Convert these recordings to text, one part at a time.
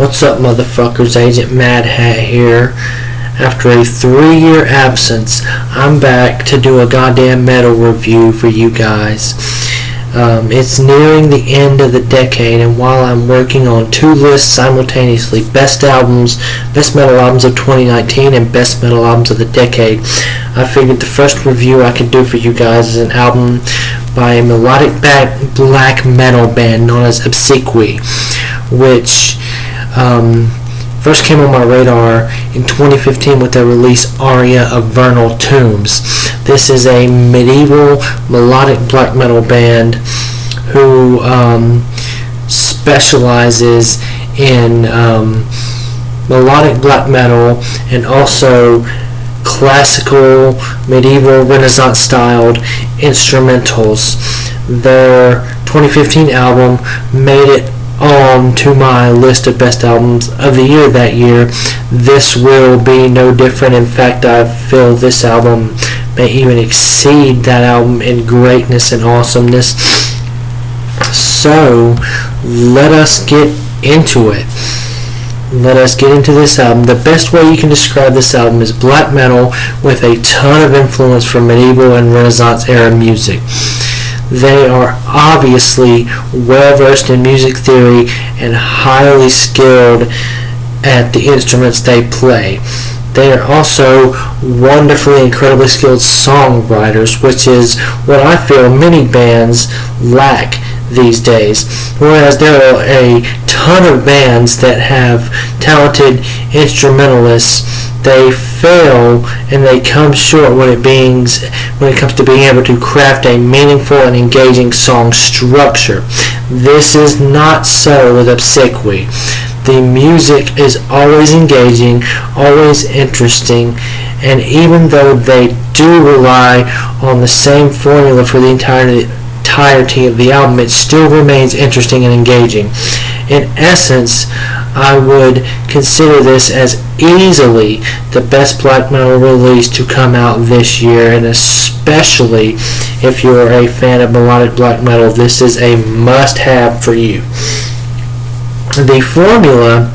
What's up, motherfuckers? Agent Mad Hat here. After a 3-year absence, I'm back to do a goddamn metal review for you guys. It's nearing the end of the decade, and while I'm working on 2 lists simultaneously, best metal albums of 2019 and best metal albums of the decade, I figured the first review I could do for you guys is an album by a melodic black metal band known as Obsequiae, which first came on my radar in 2015 with their release Aria of Vernal Tombs. This is a medieval melodic black metal band who specializes in melodic black metal and also classical, medieval, Renaissance styled instrumentals. Their 2015 album made it on to my list of best albums of the year that year. This will be no different. In fact, I feel this album may even exceed that album in greatness and awesomeness. So, let us get into it. Let us get into this album. The best way you can describe this album is black metal with a ton of influence from medieval and Renaissance era music. They are obviously well versed in music theory and highly skilled at the instruments they play. They are also wonderfully, incredibly skilled songwriters, which is what I feel many bands lack these days. Whereas there are a ton of bands that have talented instrumentalists, they fail and they come short when it comes to being able to craft a meaningful and engaging song structure. This is not so with Obsequiae. The music is always engaging, always interesting, and even though they do rely on the same formula for the entirety of the album, it still remains interesting and engaging. In essence, I would consider this as easily the best black metal release to come out this year, and especially if you're a fan of melodic black metal, this is a must-have for you. The formula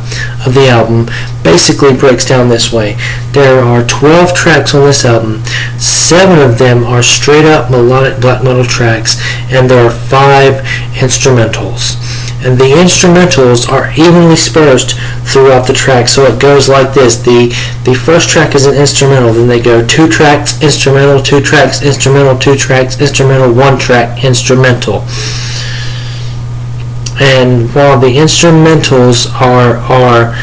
of the album basically breaks down this way. There are 12 tracks on this album. 7 of them are straight up melodic black metal tracks, and there are 5 instrumentals. And the instrumentals are evenly dispersed throughout the track, so it goes like this. The first track is an instrumental, then they go 2 tracks, instrumental, 2 tracks, instrumental, 2 tracks, instrumental, 1 track, instrumental. And while the instrumentals are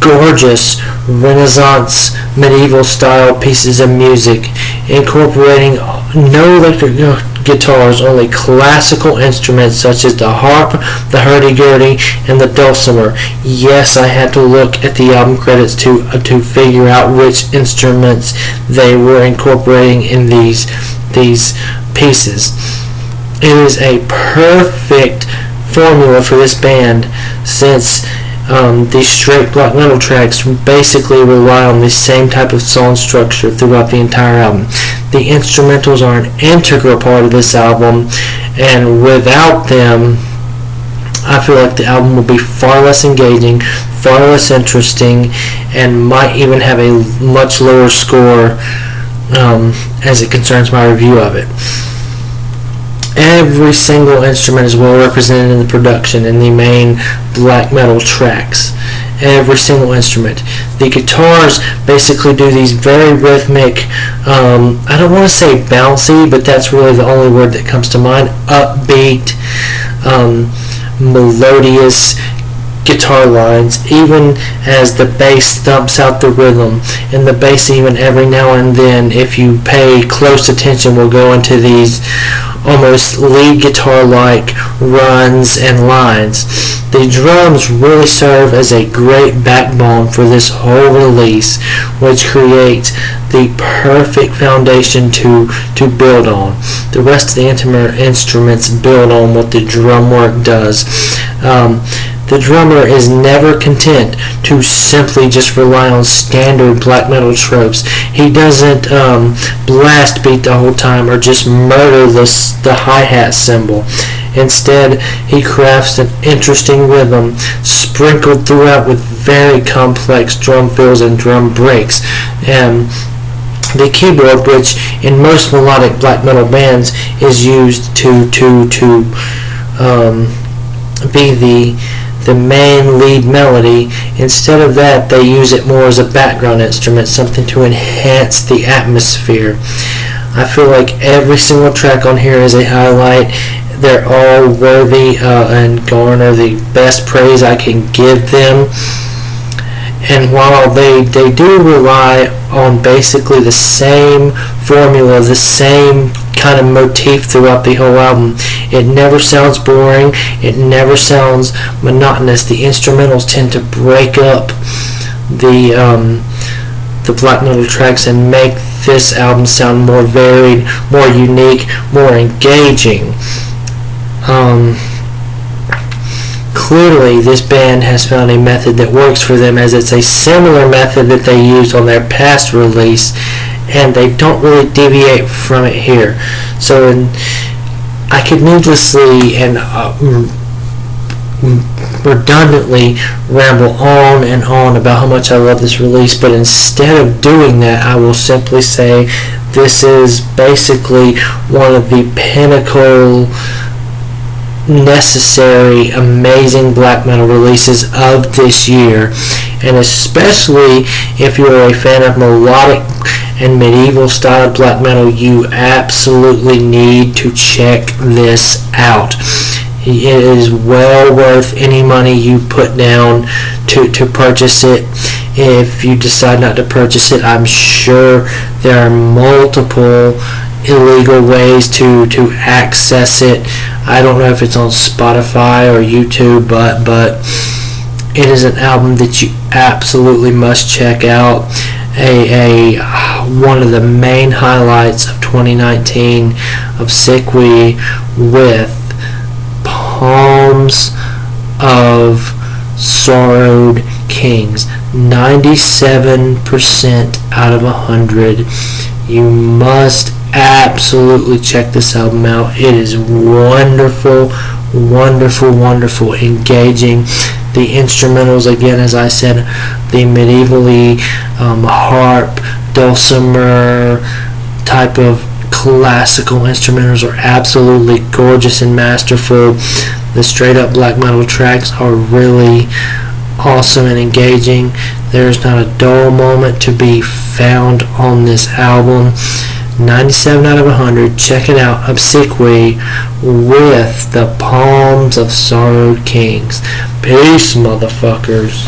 gorgeous Renaissance medieval style pieces of music, incorporating no electric guitars, only classical instruments such as the harp, the hurdy-gurdy, and the dulcimer. Yes, I had to look at the album credits to figure out which instruments they were incorporating in these pieces. It is a perfect formula for this band, since these straight black metal tracks basically rely on the same type of song structure throughout the entire album. The instrumentals are an integral part of this album, and without them, I feel like the album will be far less engaging, far less interesting, and might even have a much lower score as it concerns my review of it. Every single instrument is well represented in the production in the main black metal tracks. Every single instrument. The guitars basically do these very rhythmic, I don't want to say bouncy, but that's really the only word that comes to mind, upbeat, melodious guitar lines, even as the bass thumps out the rhythm. And the bass, even every now and then, if you pay close attention, will go into these almost lead guitar-like runs and lines. The drums really serve as a great backbone for this whole release, which creates the perfect foundation to build on. The rest of the instruments build on what the drum work does. The drummer is never content to simply just rely on standard black metal tropes. He doesn't blast beat the whole time or just murder the hi-hat cymbal. Instead, he crafts an interesting rhythm sprinkled throughout with very complex drum fills and drum breaks. And the keyboard, which in most melodic black metal bands is used to be the main lead melody, instead of that they use it more as a background instrument, something to enhance the atmosphere. I feel like every single track on here is a highlight. They're all worthy and garner the best praise I can give them. And while they do rely on basically the same formula, the same kind of motif throughout the whole album, it never sounds boring, it never sounds monotonous. The instrumentals tend to break up the black metal tracks and make this album sound more varied, more unique, more engaging. Clearly, this band has found a method that works for them, as it's a similar method that they used on their past release, and they don't really deviate from it here. So I could needlessly and redundantly ramble on and on about how much I love this release, but instead of doing that, I will simply say this is basically one of the pinnacle, necessary, amazing black metal releases of this year. And especially if you're a fan of melodic and medieval style black metal, you absolutely need to check this out. It is well worth any money you put down to purchase it. If you decide not to purchase it, I'm sure there are multiple illegal ways to access it. I don't know if it's on Spotify or YouTube, but it is an album that you absolutely must check out. One of the main highlights of 2019, Obsequiae with Palms of Sorrowed Kings. 97% out of 100. You must absolutely check this album out. It is wonderful, wonderful, wonderful, engaging. The instrumentals, again, as I said, the medievally harp, dulcimer type of classical instrumentals are absolutely gorgeous and masterful. The straight up black metal tracks are really awesome and engaging. There's not a dull moment to be found on this album. 97 out of 100. Check it out. Obsequiae with the Palms of Sorrowed Kings. Peace, motherfuckers.